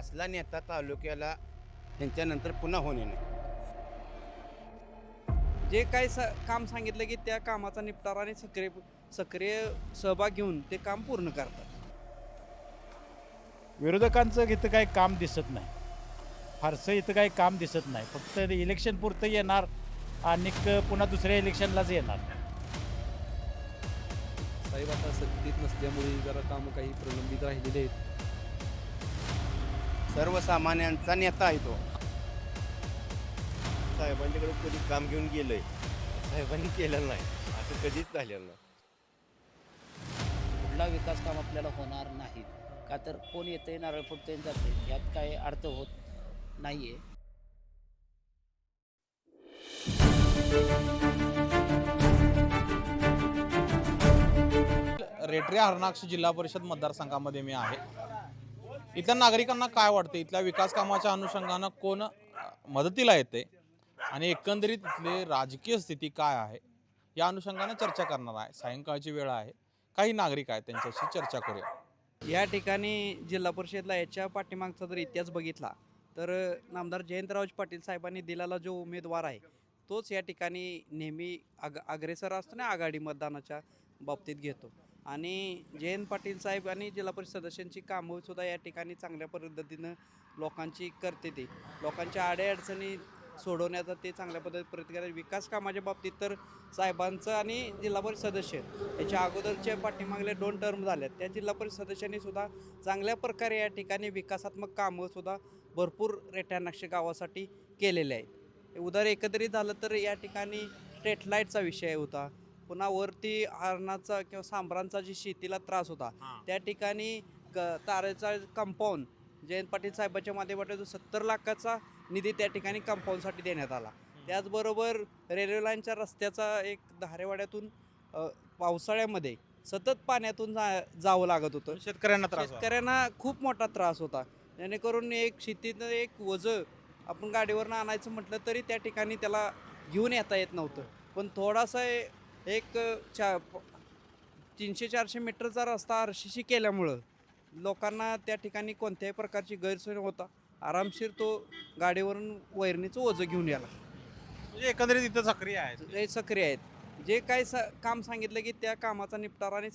असला नेता तालुक्याला ह्यांच्यानंतर पुन्हा होणे नाही. जे काही काम सांगितलं की त्या कामाचा निपटारा आणि सक्रिय सक्रिय सहभाग घेऊन ते काम पूर्ण करतात. विरोधकांचं इथं काही काम दिसत नाही. फारसं इथं काही काम दिसत नाही. फक्त इलेक्शन पुरतं येणार आणि पुन्हा दुसऱ्या इलेक्शनलाच येणार. साहेब आता सत्तेत नसल्यामुळे जरा कामं काही प्रलंबित राहिलेले आहेत. सर्वसामान्यांचा नेता आहे तो. साहेबांच्याकडे कधी काम घेऊन गेलंय, साहेबांनी केलेलं नाही, असं कधीच झालेलं नाही. कुठला विकास काम आपल्याला होणार नाहीत का तर कोण येते नारळ फुटते जाते यात काही अर्थ होत नाही आहे. रेटरी हरणाक्ष जिल्हा परिषद मतदारसंघामध्ये मी आहे. इथल्या नागरिकांना काय वाटतं, इथल्या विकास कामाच्या अनुषंगानं कोण मदतीला येते आणि एकंदरीत इथली राजकीय स्थिती काय आहे या अनुषंगानं चर्चा करणार आहे. सायंकाळची वेळ आहे, काही नागरिक आहेत त्यांच्याशी चर्चा करूया. या ठिकाणी जिल्हा परिषदला याच्या पाठीमागचा जर इतिहास बघितला तर नामदार जयंतरावजी पाटील साहेबांनी दिलेला जो उमेदवार आहे तोच या ठिकाणी नेहमी अग्रेसर असतो ना, आघाडी मतदानाच्या बाबतीत घेतो. आणि जयंत पाटील साहेब आणि जिल्हा परिषद सदस्यांची कामं सुद्धा या ठिकाणी चांगल्या पद्धतीनं लोकांची करते. ते लोकांच्या अडीअडचणी सोडवण्याचा ते चांगल्या पद्धतीत प्रयत्न करतात. विकास कामाच्या बाबतीत तर साहेबांचं आणि जिल्हा परिषद सदस्य याच्या अगोदरच्या पाठीमागल्या 2 टर्म झाल्यात त्या जिल्हा परिषद सदस्यांनी सुद्धा चांगल्या प्रकारे या ठिकाणी विकासात्मक कामं सुद्धा भरपूर रेट्यानाक्ष गावासाठी केलेले आहेत. उदाहरण एकत्रित झालं तर या ठिकाणी स्ट्रीट लाईटचा विषय होता. पुन्हा वरती हरणाचा किंवा सांबरांचा जी शेतीला त्रास होता त्या ठिकाणी तारेचा कंपाऊंड जयंत पाटील साहेबांच्या माध्यमातून 70 लाखाचा निधी त्या ठिकाणी कंपाऊंडसाठी देण्यात आला. त्याचबरोबर रेल्वे लाईनच्या रस्त्याचा एक धारेवाड्यातून पावसाळ्यामध्ये सतत पाण्यातून जावं लागत होतं. शेतकऱ्यांना खूप मोठा त्रास होता. जेणेकरून एक शेतीनं एक वजं आपण गाडीवरनं आणायचं म्हटलं तरी त्या ठिकाणी त्याला घेऊन येता येत नव्हतं. पण थोडासा एक 300-400 मीटरचा रस्ता RCC केल्यामुळं लोकांना त्या ठिकाणी कोणत्याही प्रकारची गैरसोय होता. आरामशीर तो गाडीवरून वैरणीचं ओझं घेऊन याला. म्हणजे एकंदरीत इथं सक्रिय आहेत. ते सक्रिय आहेत. जे काही काम सांगितलं की त्या कामाचा निपटारा आणि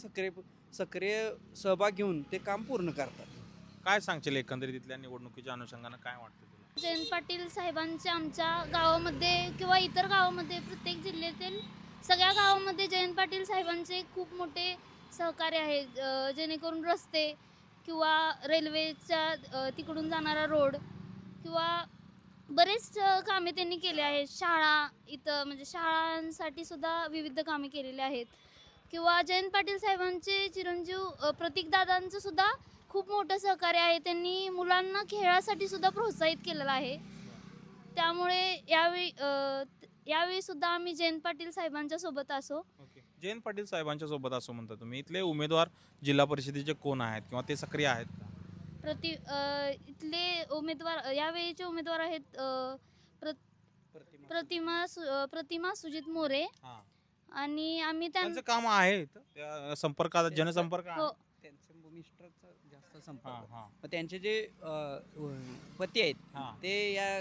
सक्रिय सहभाग घेऊन ते काम पूर्ण करतात. काय सांगशील एकंदरीत इथल्या निवडणुकीच्या अनुषंगानं काय वाटतं तुला? जयंत पाटील साहेबांचे आमच्या गावामध्ये किंवा इतर गावामध्ये प्रत्येक जिल्ह्यातील सगळ्या गावामध्ये जयंत पाटील साहेबांचे खूप मोठे सहकार्य आहे. जेणेकरून रस्ते किंवा रेल्वेच्या तिकडून जाणारा रोड किंवा बरेच कामे त्यांनी केले आहेत. शाळा इथं म्हणजे शाळांसाठी सुद्धा विविध कामे केलेली आहेत. किंवा जयंत पाटील साहेबांचे चिरंजीव प्रतीकदादांचं सुद्धा खूप मोठं सहकार्य आहे. त्यांनी मुलांना खेळासाठी सुद्धा प्रोत्साहित केलेलं आहे. त्यामुळे यावेळी सुद्धा आम्ही जयंत पाटील साहेबांच्या सोबत असो. जयंत पाटील साहेबांच्या सोबत असं म्हणता तुम्ही. इथले उमेदवार जिल्हा परिषदेचे कोण आहेत किंवा ते सक्रिय आहेत का? इथले उमेदवार यावेळीचे उमेदवार आहेत प्रतिमा सुजित मोरे. आणि आम्ही त्यांचं काम आहे त्या संपर्कात, जनसंपर्क आहे. हो. त्यांचं मिस्टरचा जास्त संपर्क. मग त्यांचे जे पती आहेत ते या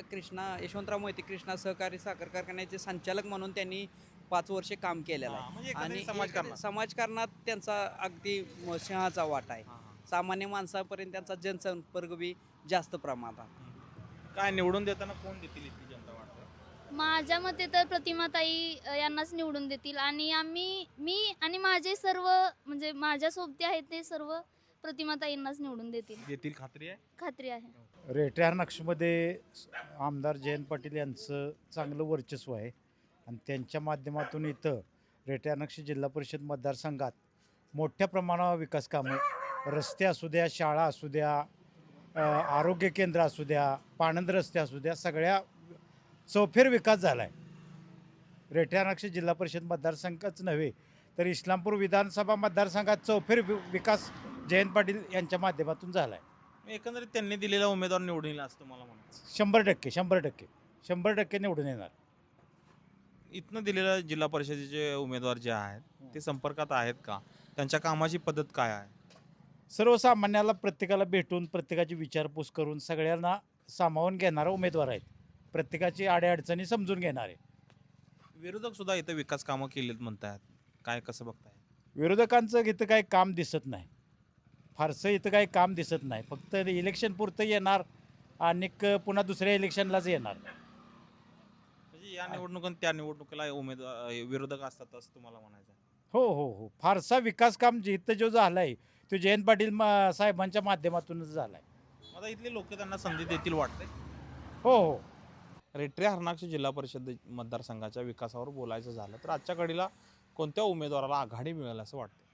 यशवंतराव मोहिते कृष्णा सहकारी साखर कारखान्याचे संचालक म्हणून त्यांनी 5 वर्षे काम केलेलं आहे. म्हणजे आणि एकंदरीत समाजकारणात त्यांचा अगदी सिंहाचा वाटा आहे. सामान्य माणसापर्यंत त्यांचा जनसंपर्क बी जास्त प्रमाणात. काय निवडून देताना कोण देतील इथली जनता वाटतं? माझ्या मते तर प्रतिमाताई यांनाच निवडून देतील. आणि मी आणि माझे सर्व म्हणजे माझ्या सोबती आहेत ते सर्व प्रतिमाताईंनाच निवडून देतील. खात्री आहे? खात्री आहे. रेटरी हरणाक्षमध्ये आमदार जयंत पाटील यांचं चांगलं वर्चस्व आहे आणि त्यांच्या माध्यमातून इथं रेटरी हरणाक्ष जिल्हा परिषद मतदारसंघात मोठ्या प्रमाणावर विकास कामं, रस्ते असू द्या, शाळा असू द्या, आरोग्य केंद्र असू द्या, पाणंद रस्ते असू द्या, सगळ्या चौफेर विकास झाला आहे. रेटरी हरणाक्ष जिल्हा परिषद मतदारसंघाच नव्हे तर इस्लामपूर विधानसभा मतदारसंघात चौफेर विकास जयंत पाटील यांच्या माध्यमातून झाला आहे. एकंदरीत त्यांनी दिलेला उमेदवार निवडून येईल असं मला म्हणायचं. 100% निवडून येणार. इथनं दिलेल्या जिल्हा परिषदेचे उमेदवार जे आहेत ते संपर्कात आहेत का? त्यांच्या कामाची पद्धत काय आहे? सर्वसामान्याला प्रत्येकाला भेटून प्रत्येकाची विचारपूस करून सगळ्यांना सामावून घेणारा उमेदवार आहेत. प्रत्येकाची अडीअडचणी समजून घेणारे. विरोधक सुद्धा इथं विकास कामं केलीत म्हणतात, काय कसं बघताय? विरोधकांचं इथं काही काम दिसत नाही, फारसं इथं काही काम दिसत नाही. फक्त इलेक्शन पुरतं येणार आणि पुन्हा दुसऱ्या इलेक्शनलाच येणार. म्हणजे या निवडणुकीत त्या निवडणुकीला विरोधक असतात असं तुम्हाला म्हणायचं आहे? हो हो हो, फारसा विकास काम इथं जो झाला आहे तो जयंत पाटील साहेबांच्या माध्यमातूनच झाला आहे. आता इथले लोक त्यांना संधी देतील वाटते. हो हो. रेट्रे हरणाक्ष जिल्हा परिषद मतदारसंघाच्या विकासावर बोलायचं झालं तर आजच्या घडीला कोणत्या उमेदवाराला आघाडी मिळेल असं वाटतं?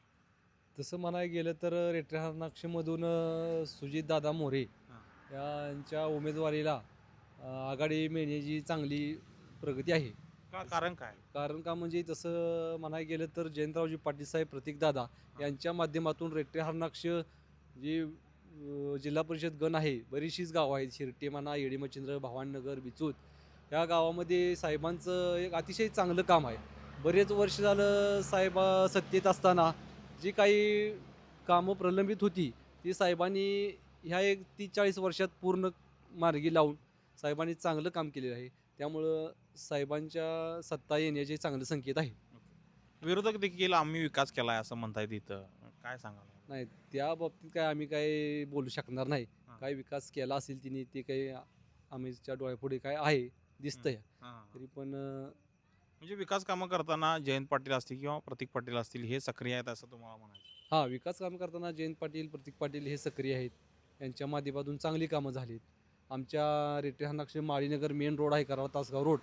तसं म्हणायला गेलं तर रेट्रे हरणाक्षमधून सुजितदादा मोरे यांच्या उमेदवारीला आघाडी मिळण्याची चांगली प्रगती आहे. कारण काय? कारण का म्हणजे तसं म्हणायला गेलं तर जयंतरावजी पाटील साहेब प्रतीकदादा यांच्या माध्यमातून रेट्रे हरणाक्ष जी जिल्हा परिषद गण आहे, बरीचशीच गावं आहेत, शिर्टी म्हणा, येडीमचिंद्र, भावानगर, बिचूत, या गावामध्ये साहेबांचं एक अतिशय चांगलं काम आहे. बरेच वर्ष झालं साहेब सत्तेत असताना जी काही कामं प्रलंबित होती ती साहेबांनी ह्या एक 30-40 वर्षात पूर्ण मार्गी लावून साहेबांनी चांगलं काम केलेलं आहे. त्यामुळं साहेबांच्या सत्ता येण्याचे चांगले संकेत आहे. विरोधक देखील आम्ही विकास केला आहे असं म्हणतायत, इथं काय सांगाल? नाही, त्या बाबतीत काय आम्ही काय बोलू शकणार नाही. काय विकास केला असेल तिने ते काही आम्हीच्या डोळ्यापुढे काय आहे दिसतंय. तरी पण म्हणजे विकास कामं करताना जयंत पाटील असतील किंवा प्रतीक पाटील असतील हे सक्रिय आहेत असं तुम्हाला म्हणायचं? हां, विकास काम करताना जयंत पाटील, प्रतीक पाटील हे सक्रिय आहेत. यांच्या माध्यमातून चांगली कामं झालीत. आमच्या रेट्रे हरणाक्ष माळीनगर मेन रोड आहे, कराड तासगाव रोड,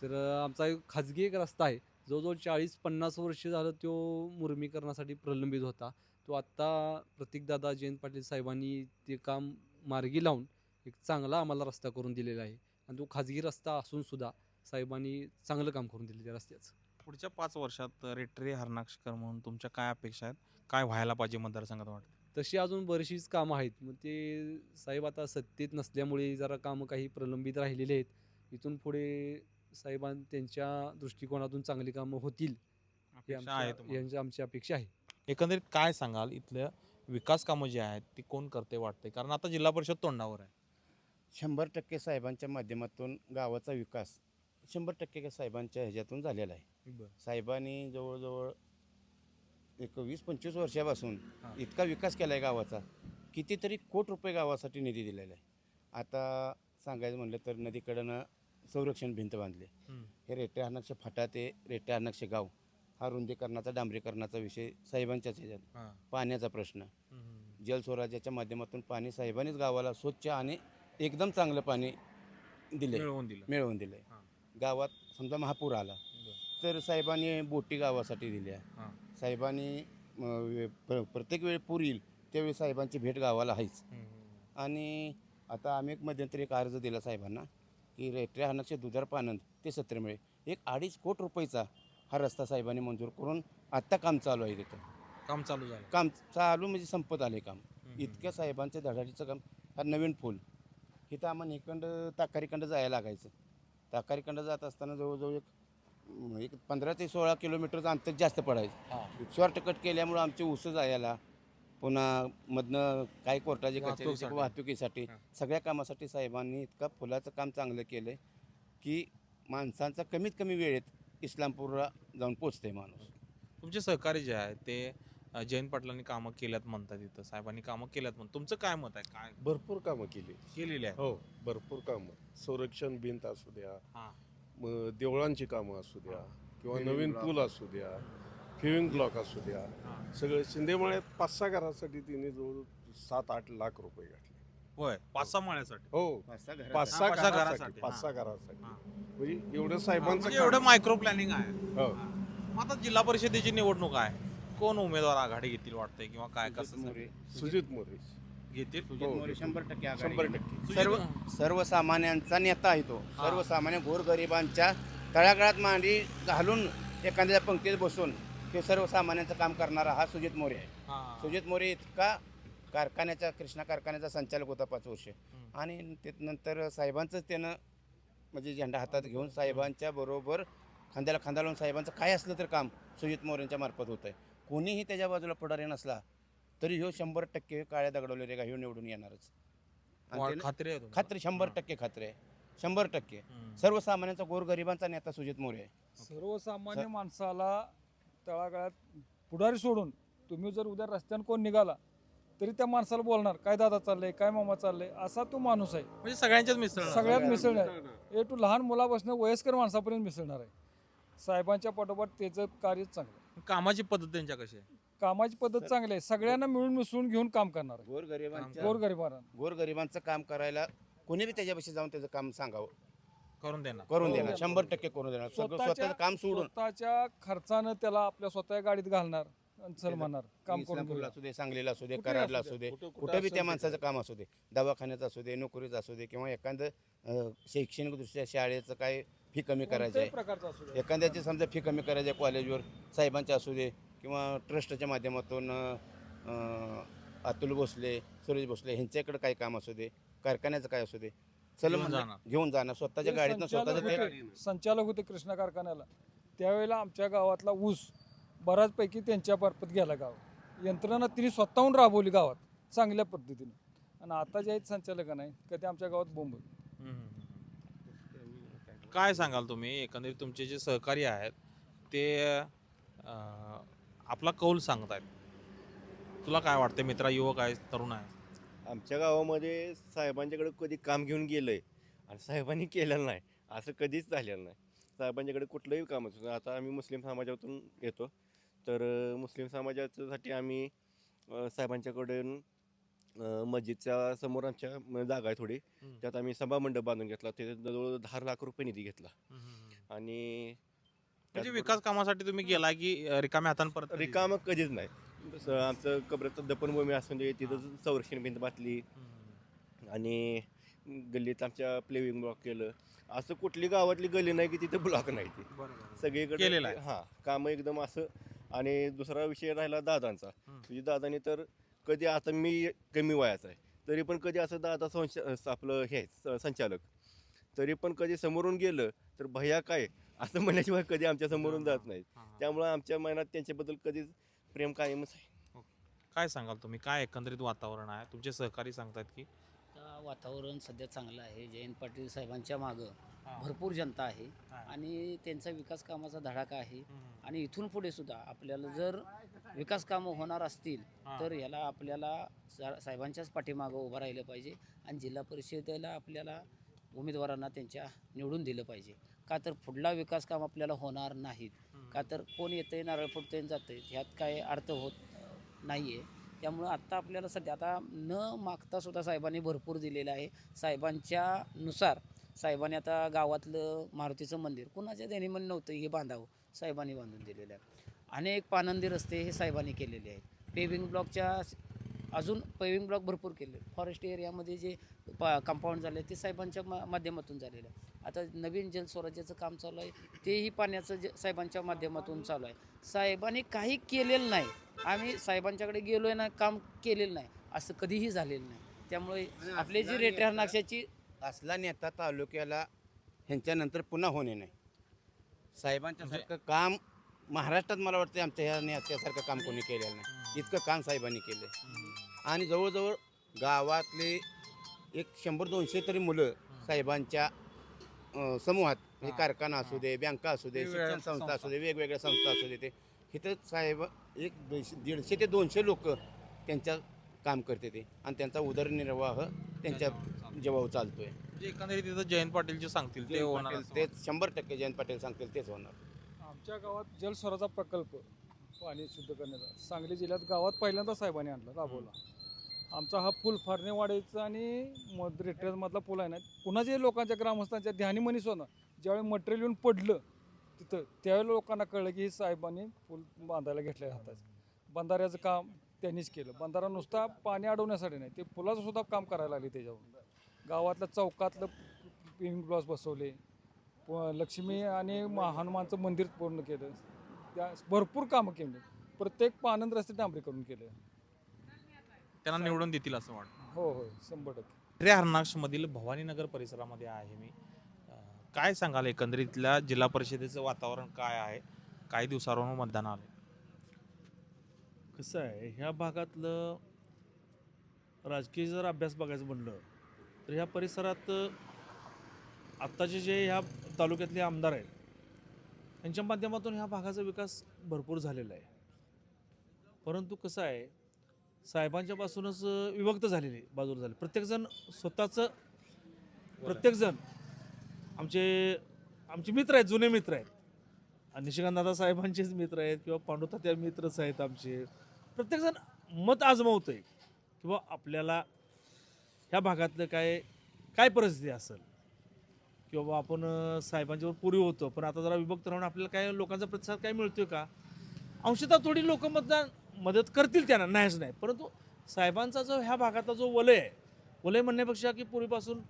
तर आमचा एक खाजगी एक रस्ता आहे, जवळजवळ 40-50 वर्ष झालं तो मुरमीकरणासाठी प्रलंबित होता. तो आत्ता प्रतीकदादा, जयंत पाटील साहेबांनी ते काम मार्गी लावून एक चांगला आम्हाला रस्ता करून दिलेला आहे. आणि तो खाजगी रस्ता असून सुद्धा साहेबांनी चांगलं काम करून दिलं त्या रस्त्याचं. पुढच्या 5 वर्षात रेट्रे हरणाक्षकर म्हणून तुमच्या काय अपेक्षा आहेत? काय व्हायला पाहिजे मतदारसंघात वाटतं? तशी अजून बरीचशीच कामं आहेत. मग ते साहेब आता सत्तेत नसल्यामुळे जरा कामं काही प्रलंबित राहिलेली आहेत. इथून पुढे साहेबां त्यांच्या दृष्टिकोनातून चांगली कामं होतील ही आमची अपेक्षा आहे. एकंदरीत काय सांगाल, इथल्या विकास कामं जी आहेत ती कोण करते वाटते? कारण आता जिल्हा परिषद तोंडावर आहे. 100% साहेबांच्या माध्यमातून गावाचा विकास 100% साहेबांच्या ह्याच्यातून झालेला आहे. साहेबांनी जवळजवळ एक 20-25 वर्षापासून इतका विकास केला आहे गावाचा, कितीतरी कोटी रुपये गावासाठी निधी दिलेला आहे. आता सांगायचं म्हणलं तर नदीकडनं संरक्षण भिंत बांधले. हे रेट्रे हरणाक्ष फाटा ते रेट्रे हरणाक्ष गाव हा रुंदीकरणाचा, डांबरीकरणाचा विषय साहेबांच्याच ह्याच्यात. पाण्याचा प्रश्न, जलस्वराज्याच्या माध्यमातून पाणी साहेबांनीच गावाला स्वच्छ आणि एकदम चांगलं पाणी मिळवून दिलं. गावात समजा महापूर आला तर साहेबांनी बोटी गावासाठी दिल्या. साहेबांनी प्रत्येक वेळी पूर येईल त्यावेळी साहेबांची भेट गावाला आहेच. आणि आता आम्ही एक मध्यंतरी एक अर्ज दिला साहेबांना की रेट्रे हरणाक्ष दुधार पानंद ते सत्रमेळे एक 2.5 कोटी रुपयाचा हा रस्ता साहेबांनी मंजूर करून आत्ता काम चालू आहे. तिथं काम चालू झालं. काम चालू म्हणजे संपत आले काम. इतक्या साहेबांचं धडाडीचं काम. हा नवीन पूल इथं आम्हाला इकडं ताकारीकडं जायला लागायचं. ताकारीकडं जात असताना जवळजवळ एक 15 ते 16 किलोमीटरचं अंतर जास्त पडायचं. शॉर्टकट केल्यामुळं आमचे ऊस जायला, पुन्हा मधनं काही कोर्टाचे कचेरी वाहतुकीसाठी सगळ्या कामासाठी साहेबांनी इतका पुलाचं काम चांगलं केलं आहे की माणसांचा कमीत कमी वेळेत इस्लामपूरला जाऊन पोचते माणूस. तुमचे सहकारी जे आहेत ते जयंत पाटलांनी कामं केल्यात म्हणतात, इथं साहेबांनी कामं केल्यात म्हणतात, तुमचं काय मत आहे? काय भरपूर कामं केलेली आहे? हो, भरपूर कामं. संरक्षण भिंत असू द्या, देवळांची कामं असू द्या, किंवा नवीन पूल असू द्या, फिविंग ब्लॉक असू द्या, सगळे शिंदेमाळ्यात 5-6 घरासाठी तिने जवळ 7-8 लाख रुपये घातले. होय, 5-6 माळ्यासाठी? हो, 5-6 घरासाठी. म्हणजे एवढं साहेबांचं एवढं मायक्रो प्लॅनिंग आहे. हो. मग आता जिल्हा परिषदेची निवडणूक आहे, कोण उमेदवार आघाडी घेतील वाटतंय किंवा काय? कसं सुजित मोरे घेतील? 100% सर्वसामान्यांचा नेता आहे तो. सर्वसामान्य गोरगरिबांच्या तळागाळात मांडी घालून एखाद्या पंक्तीत बसून ते सर्वसामान्यांचं काम करणारा हा सुजित मोरे आहे. सुजित मोरे इतका कृष्णा कारखान्याचा संचालक होता 5 वर्ष. आणि नंतर साहेबांचंच त्यानं म्हणजे झेंडा हातात घेऊन साहेबांच्या बरोबर खांद्याला खांदा लावून साहेबांचं काय असलं तर काम सुजित मोरेंच्या मार्फत होतं आहे. कोणीही त्याच्या बाजूला पुढारी नसला तरी ह्यो 100% काळ्या दगडवले रे का ह्यो निवडून येणारच. आणि त्यानं- खात्री आहे तुम्हाला? खात्री 100% खात्री आहे, 100%. हम्म. सर्वसामान्यांचा गोरगरिबांचा नेता सुजित मोरे आहे. सर्वसामान्य माणसाला तळागाळात पुढारी सोडून तुम्ही जर उद्या रस्त्यानं कोण निघाला तरी त्या माणसाला बोलणार काय दादा चाललंय काय मामा चाललंय असा तो माणूस आहे. म्हणजे सगळ्यांच्याच मिसळणार. सगळ्यात मिसळणार ए टू लहान मुलापासून वयस्कर माणसापर्यंत मिसळणार आहे. साहेबांच्या पाठोपाठ त्याचं कार्य चांगलं आहे. कामाची पद्धत त्यांच्या कशी आहे? कामाची पद्धत चांगली आहे. सगळ्यांना मिळून मिसळून घेऊन काम करणार आहे. गोरगरिबांच्या गोरगरिबांना गोरगरिबांचं काम करायला कोणी बी त्याच्यापाशी जाऊन त्याचं काम सांगावं, करून देणार. करून देणार, 100% करून देणार. सगळं स्वतःचं काम सोडून स्वतःच्या खर्चानं त्याला आपल्या स्वतः गाडीत घालणार आणि चल म्हणणार काम करून इस्लामपूरला घेऊया. असू दे, सांगलीला असू दे, कुठेही कराडला असू असू दे, दे, कुठं बी त्या माणसाचं काम असू दे, दवाखान्यात असू दे, नोकरीचं असू दे, किंवा एखादं शैक्षणिकदृष्ट्या शाळेचं काय फी कमी करायचं कोणत्याही आहे, प्रकारचा असू दे. एखाद्याची समजा फी कमी करायची आहे कॉलेजवर, साहेबांच्या असू दे, किंवा ट्रस्टच्या माध्यमातून अतुल भोसले, सुरेश भोसले ह्यांच्याकडे काही काम असू दे, कारखान्याचं काय असू दे, चल घेऊन म्हणलं, जाणार. घेऊन जाणार स्वतःच्या ते गाडीतनं संचालक होते कृष्णा कारखान्याला. त्यावेळेला आमच्या गावातला ऊस बऱ्याचपैकी त्यांच्या मार्फत गेला गाव. यंत्रणा तिने स्वतःहून राबवली गावात चांगल्या पद्धतीने. आणि आता जे आहेत संचालक नाही का ते आमच्या गावात बोंब. काय सांगाल तुम्ही, एकंदरीत तुमचे जे सहकारी आहेत ते आपला कौल सांगतायत, तुला काय वाटतं? मित्रा, युवक आहे, तरुण आहे. आमच्या गावामध्ये साहेबांच्याकडे कधी काम घेऊन गेलंय आणि साहेबांनी केलेलं नाही असं कधीच झालेलं नाही. साहेबांच्याकडे कुठलंही काम असतं. आता आम्ही मुस्लिम समाजातून येतो, तर मुस्लिम समाजासाठी आम्ही साहेबांच्याकडून मस्जिदच्या समोर आमच्या जागा आहे थोडी, त्यात आम्ही सभा मंडप बांधून घेतला. ते जवळ 10 लाख रुपये निधी घेतला. आणि म्हणजे विकास कामासाठी तुम्ही गेला की रिकाम्या हातानं परत रिकामं कधीच नाही. आमचं कब्रस्तान दफनभूमी असून दे, तिथं संरक्षण भिंत बांधली आणि गल्लीत आमच्या प्लेविंग ब्लॉक केलं. असं कुठली गावातली गल्ली नाही की तिथे ब्लॉक नाही. ती सगळीकडे केलेलं आहे. हां, कामं एकदम असं. आणि दुसरा विषय राहिला दादांचा. तुझी दादानी तर कधी, आता मी कमी वयाचा आहे तरी पण कधी असं दादा आपलं हे संचालक तरी पण कधी समोरून गेलं तर भैया काय असं म्हणण्याशिवाय कधी आमच्या समोरून जात नाहीत. त्यामुळं आमच्या मनात त्यांच्याबद्दल कधीच प्रेम कायमच आहे. काय सांगाल तुम्ही, काय एकंदरीत वातावरण आहे? तुमचे सहकारी सांगतात की आता वातावरण सध्या चांगलं आहे. जयंत पाटील साहेबांच्या मागं भरपूर जनता आहे आणि त्यांचा विकास कामाचा धडाका आहे. आणि इथून पुढे सुद्धा आपल्याला जर विकास कामं होणार असतील तर याला आपल्याला साहेबांच्याच पाठीमागं उभं राहिलं पाहिजे. आणि जिल्हा परिषदेला आपल्याला उमेदवारांना त्यांच्या निवडून दिलं पाहिजे. का तर पुढला विकास काम आपल्याला होणार नाहीत. का तर कोण येतंय नारळ फुटतंय जातंय, ह्यात काय अर्थ होत नाही आहे. त्यामुळं आत्ता आपल्याला सध्या आता न मागता सुद्धा साहेबांनी भरपूर दिलेलं आहे. साहेबांच्या नुसार साहेबांनी आता गावातलं मारुतीचं मंदिर कुणाच्या देणीमध्ये नव्हतं, हे बांधावं साहेबांनी बांधून दिलेलं आहे. अनेक पानंदी रस्ते हे साहेबांनी केलेले आहेत. पेविंग ब्लॉकच्या अजून पेविंग ब्लॉक भरपूर केले. फॉरेस्ट एरियामध्ये जे कंपाऊंड झाले ते साहेबांच्या माध्यमातून झालेलं आहे. आता नवीन जलस्वराज्याचं काम चालू आहे, तेही पाण्याचं साहेबांच्या माध्यमातून चालू आहे. साहेबांनी काही केलेलं नाही. आम्ही साहेबांच्याकडे गेलो आहे ना, काम केलेलं नाही असं कधीही झालेलं नाही. त्यामुळे आपले जी रेट्यार नाक्षाची असला नेता तालुक्याला ह्यांच्यानंतर पुन्हा होणे नाही. साहेबांच्यासारखं काम महाराष्ट्रात मला वाटतं आमच्या ह्या नेत्यासारखं काम कोणी केलेलं नाही. इतकं काम साहेबांनी केलं. आणि जवळजवळ गावातले एक 100-200 तरी मुलं साहेबांच्या समूहात, म्हणजे कारखाना असू दे, बँका असू दे, शिक्षण संस्था असू दे, वेगवेगळ्या संस्था असू दे, ते इथं साहेब एक 150 ते 200 लोक त्यांच्या काम करते ते. आणि त्यांचा उदरनिर्वाह त्यांच्या जेव्हा चालतोय. म्हणजे एकंदरीत तिथं जयंत पाटील जे सांगतील ते होणार असं तेच 100% जयंत पाटील सांगतील तेच होणार. आमच्या गावात जलस्वराचा प्रकल्प पाणी शुद्ध करण्याचा सांगली जिल्ह्यात गावात पहिल्यांदा साहेबांनी आणला, राबवला. आमचा हा पूल फारणेवाडीचा आणि रेट्रेसमधला पूल आहे ना, कुणाच्याही लोकांच्या ग्रामस्थांच्या ध्यानीमनी सोनं ज्यावेळी मटेरियल येऊन पडलं तिथं, त्यावेळेला लोकांना कळलं की साहेबांनी पूल बांधायला घेतलं हाताचं. बंधाऱ्याचं काम त्यांनीच केलं. बंधारा नुसता पाणी अडवण्यासाठी नाही, ते पुलाचं सुद्धा काम करायला लागले. त्याच्यावर गावातलं चौकातलं पिंग ब्लॉस बसवले, लक्ष्मी आणि हनुमानचं मंदिर पूर्ण केलं. त्या भरपूर कामं केली. प्रत्येक पानंद रस्ते डांबरीकरण केले. त्यांना निवडून देतील असं वाटतं. हो हो 100%. रे हरणाक्षमधील भवानीनगर परिसरामध्ये आहे मी. काय सांगाल एकंदरीतल्या जिल्हा परिषदेचं वातावरण काय आहे? काही दिवसांवर मतदान आले. कसं आहे ह्या भागातलं राजकीय जर अभ्यास बघायचं म्हणलं तर ह्या परिसरात आत्ताचे जे ह्या तालुक्यातले आमदार आहेत त्यांच्या माध्यमातून ह्या भागाचा विकास भरपूर झालेला आहे. परंतु कसं आहे साहेबांच्यापासूनच विभक्त झालेले बाजूला झाले. प्रत्येकजण स्वतःचं प्रत्येकजण आमचे मित्र आहेत, जुने मित्र आहेत. आणि निशिकांतदादा साहेबांचेच मित्र आहेत किंवा पांडुतात्या मित्रच आहेत आमचे. प्रत्येकजण मत आजमावतं आहे किंवा आपल्याला ह्या भागातलं काय परिस्थिती असेल किंवा आपण साहेबांच्यावर पूर्वी होतो पण आता जरा विभक्त राहून आपल्याला काय लोकांचा प्रतिसाद काय मिळतोय का. अंशतः थोडी लोक मदत करतील त्यांना, नाहीच नाही. परंतु साहेबांचा जो ह्या भागातला जो वलय म्हणण्यापेक्षा की पूर्वीपासून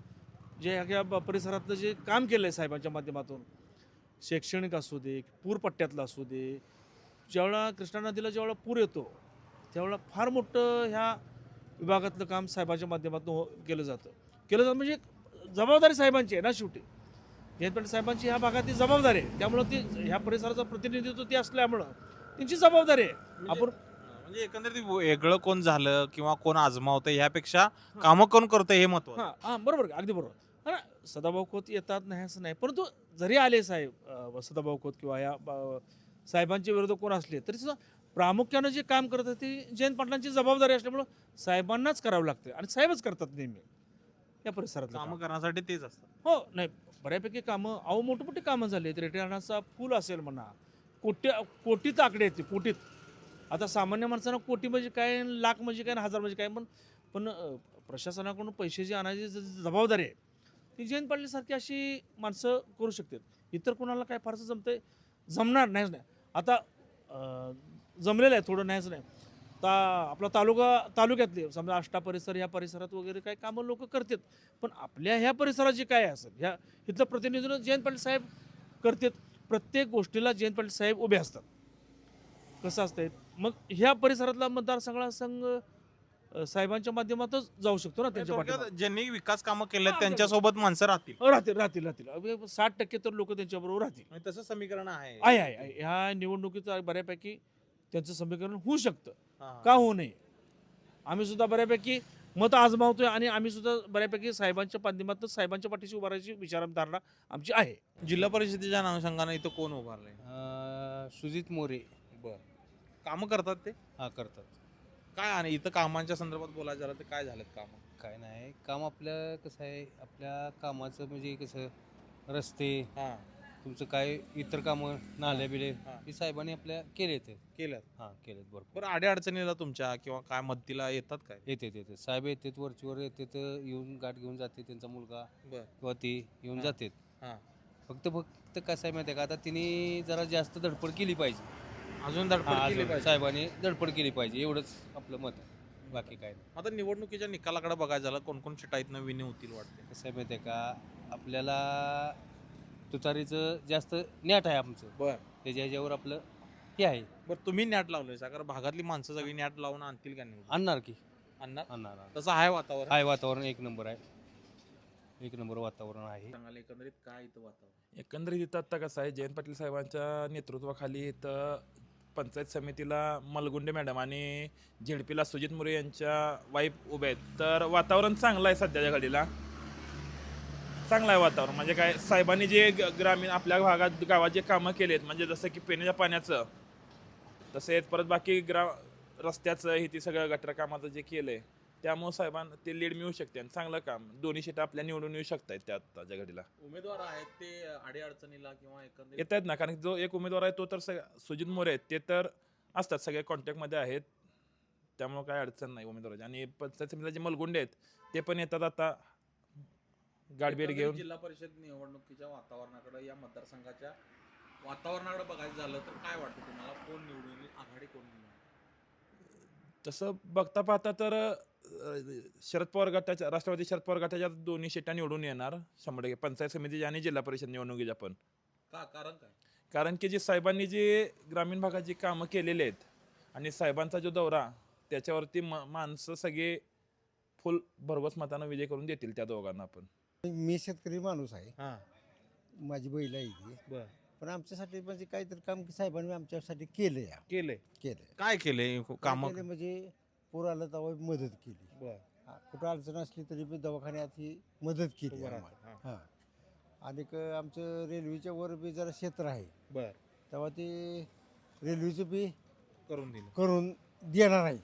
जे ह्या परिसरातलं जे काम केलं आहे साहेबांच्या माध्यमातून, शैक्षणिक असू दे, पूरपट्ट्यातलं असू दे, ज्यावेळेला कृष्णा नदीला ज्यावेळेला पूर येतो त्यावेळेला फार मोठं ह्या विभागातलं काम साहेबांच्या माध्यमातून केलं जातं म्हणजे एक जबाबदारी साहेबांची आहे ना शेवटी. जयंत पाटील साहेबांची ह्या भागातली जबाबदारी आहे. त्यामुळं ती ह्या परिसराचं प्रतिनिधित्व ते असल्यामुळं त्यांची जबाबदारी आहे. आपण म्हणजे एकंदरीत वेगळं कोण झालं किंवा कोण आजमावतं ह्यापेक्षा कामं कोण करतं हे महत्त्वाचं. हां बरोबर, अगदी बरोबर. हा ना, सदाभाऊ खोत येतात नाही असं नाही. परंतु जरी आले साहेब सदाभाऊ खोत किंवा या साहेबांचे विरोधक कोण असले तरी सुद्धा प्रामुख्यानं जे काम करतात ते जयंत पाटलांची जबाबदारी असल्यामुळं साहेबांनाच करावं लागतं आणि साहेबच करतात नेहमी या परिसरात कामं करण्यासाठी तेच असतं. हो नाही, बऱ्यापैकी कामं मोठी कामं झाली आहेत. रेटिनाचा पूल असेल म्हणा, कोटीत आकडे येते, कोटीत. आता सामान्य माणसांना कोटी म्हणजे काय, लाख म्हणजे काय, हजार म्हणजे काय, पण प्रशासनाकडून पैसे जे आणायची जबाबदारी आहे ती जयंत पाटीलसारखी अशी माणसं करू शकतात. इतर कोणाला काय फारसं जमणार नाहीच नाही. आता जमलेलं आहे थोडं, नाहीच नाही. आपला तालुक्यातले समजा आष्टा परिसर ह्या परिसरात वगैरे काय कामं लोक करतात. पण आपल्या ह्या परिसरात जे काय असेल इथलं प्रतिनिधित्व जयंत पाटील साहेब करतात. प्रत्येक गोष्टीला जयंत पाटील साहेब उभे असतात. कसं असतंय मग ह्या परिसरातला मतदारसंघ साहेबांच्या माध्यमातच जाऊ शकतो ना. त्यांच्या थोडक्यात ज्यांनी विकास कामं केले त्यांच्यासोबत माणसं राहतील. राहतील 60% तर लोक त्यांच्याबरोबर राहतील. आणि तसं समीकरण आहे. ह्या निवडणुकीत बऱ्यापैकी त्यांचं समीकरण होऊ शकतं. का होऊ नये. आम्ही सुद्धा बऱ्यापैकी मत आजमावतोय आणि आम्ही सुद्धा बऱ्यापैकी साहेबांच्या माध्यमातून साहेबांच्या पाठीशी उभारायची विचारधारणा आमची आहे. जिल्हा परिषदेच्या अनुषंगाने इथं कोण उभारलंय? सुजित मोरे. बरं, कामं करतात ते? हा, करतात. काय आणि इथं कामांच्या संदर्भात बोलायचं झालं तर काय झालं कामं? काय नाही, काम आपलं कसं आहे, आपल्या कामाचं म्हणजे कसं रस्ते, तुमचं काय इतर कामं, नाल्या बिले हे साहेबांनी आपल्या केलेत. केलेत भरपूर. बरं, अडीअडचणीला तुमच्या किंवा काय मदतीला येतात काय? येते साहेब, येतात वरचीवर येतात, येऊन गाठ घेऊन जाते त्यांचा मुलगा किंवा ती येऊन जातात. फक्त कसं आहे माहिती आहे का, आता तिने जरा जास्त धडपड केली पाहिजे. अजून धडपड केली पाहिजे. साहेबांनी धडपड केली पाहिजे, एवढंच आपलं मत आहे. बाकी काय नाही. आता निवडणुकीच्या निकालाकडे बघायचं झालं कोण सीटातनं विने होतील वाटते? कसं आहे माहिती आहे का, आपल्याला तुतारीचं जास्त नॅट आहे आमचं. बरं, त्याच्या ह्याच्यावर आपलं हे आहे. बरं, तुम्ही नॅट लावलंय सागर, भागातली माणसं सगळी नॅट लावून आणतील का निवडून? आणणार की आणणार. तसं आहे वातावरण? आहे वातावरण, एक नंबर आहे. एक नंबर वातावरण आहे. सांगाल एकंदरीत काय इथं वातावरण? एकंदरीत इथं आत्ता कसं आहे, जयंत पाटील साहेबांच्या नेतृत्वाखाली इथं पंचायत समितीला मलगुंडे मॅडम आणि झेडपीला सुजित मोरे यांच्या वाईफ उभ्या आहेत. तर वातावरण चांगलं आहे सध्याच्या घडीला. चांगलं आहे वातावरण. म्हणजे काय, साहेबांनी जे ग्रामीण आपल्या गावात जे कामं केलेत, म्हणजे जसं की पिण्याच्या पाण्याचं, तसेच परत बाकी रस्त्याचं हे ती सगळं गटर कामाचं जे केलं आहे त्यामुळे साहेबांना ते लीड मिळू शकते आणि चांगलं काम दोन्ही सीट आपल्या निवडून येऊ शकतात त्या आत्ताच्या घडीला. उमेदवार आहेत ते अडीअडचणीला किंवा एकंदरीत येत आहेत ना, कारण जो एक उमेदवार आहे तो तर सुजित मोरे आहेत, ते तर असतात सगळे कॉन्टॅक्टमध्ये आहेत. त्यामुळं काय अडचण नाही उमेदवाराची. आणि पंचायत समितीला जे मलगुंडे आहेत ते पण येतात आता गाडबेड घेऊन. जिल्हा परिषद निवडणुकीच्या वातावरणाकडे, या मतदारसंघाच्या वातावरणाकडे बघायचं झालं तर काय वाटतं तुम्हाला, कोण निवडून येईल, आघाडी कोण निवडून? तसं बघता पाहता तर शरद पवार गटाच्या, राष्ट्रवादी शरद पवार गटाच्या दोन्ही सीटा निवडून येणार 100%, पंचायत समितीच्या आणि जिल्हा परिषद निवडणुकीच्या पण. कारण काय? कारण की जे साहेबांनी जे ग्रामीण भागात जी कामं केलेली आहेत आणि साहेबांचा जो दौरा त्याच्यावरती माणसं सगळे फुल भरघोस मतानं विजय करून देतील त्या दोघांना पण. मी शेतकरी माणूस आहे. माझी बैल आहे ती. पण आमच्यासाठी म्हणजे काहीतरी काम साहेबांनी आमच्यासाठी केलं या केलंय केलं काय केलंय काम केलं म्हणजे पूर आलं तेव्हा मदत केली. कुठं अडचण असली तरी बी दवाखान्यात ही मदत केली आम्हाला. हां आणि आमचं रेल्वेच्या वर बी जरा क्षेत्र आहे बर तेव्हा ते रेल्वेचं बी करून करून देणार आहे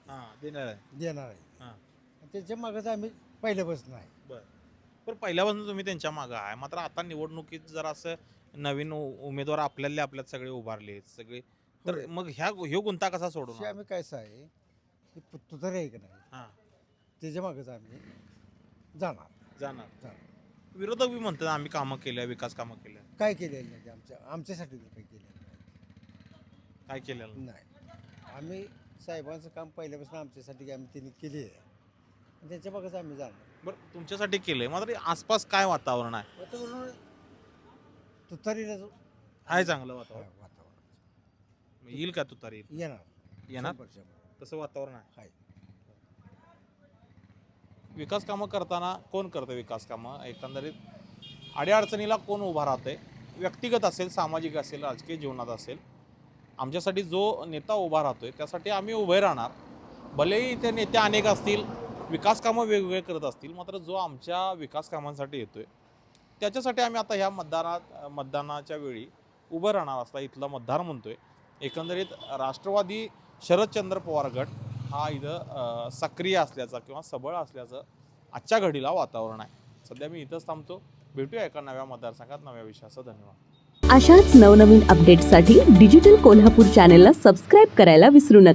देणार आहे देणार आहे. हां. त्याच्या मागच आम्ही पहिल्यापासून आहे. पण पहिल्यापासून तुम्ही त्यांच्या मागं आहे मात्र आता निवडणुकीत जर असं नवीन उमेदवार आपल्यात सगळे उभारले सगळे तर होय. मग ह्यो गुंता कसा अशी सोडून आम्ही काय आहे की तुतारी आहे की नाही हां. त्याच्या मागच आम्ही जाणार जाणार विरोधक बी म्हणतात आम्ही कामं केल्या विकास कामं केल्या काय केलेलं नाही आमच्यासाठी तर काही केलेलं नाही. काय केलेलं नाही आम्ही साहेबांचं काम पहिल्यापासून आमच्यासाठी आम्ही त्यांनी केले आहे आणि त्याच्या मागच आम्ही जाणार. बरं तुमच्यासाठी केलंय मात्र आसपास काय वातावरण आहे वातावरण तुतारीला आहे चांगलं वातावरण वातावरण मग येईल का तुतारी येणार 100%. तसं वातावरण आहे आहे. विकास कामं करताना कोण करतं विकास कामं एकंदरीत अडीअडचणीला कोण उभा राहतंय व्यक्तिगत असेल सामाजिक असेल राजकीय जीवनात असेल आमच्यासाठी जो नेता उभा राहतोय त्यासाठी आम्ही उभे राहणार भलेही ते नेते अनेक असतील विकास कामं वेगवेगळे करत असतील मात्र जो आमच्या विकास कामांसाठी येतोय त्याच्यासाठी आम्ही आता ह्या मतदानाच्या वेळी उभं राहणार असता इथला मतदार म्हणतोय एकंदरीत राष्ट्रवादी शरदचंद्र पवार गट हा इथं सक्रिय असल्याचा किंवा सबळ असल्याचं आजच्या घडीला वातावरण आहे. सध्या मी इथंच थांबतो. भेटूया एका नव्या मतदारसंघात नव्या विषयासह. धन्यवाद. अशाच नवनवीन अपडेट्ससाठी डिजिटल कोल्हापूर चॅनेलला सबस्क्राईब करायला विसरू नका.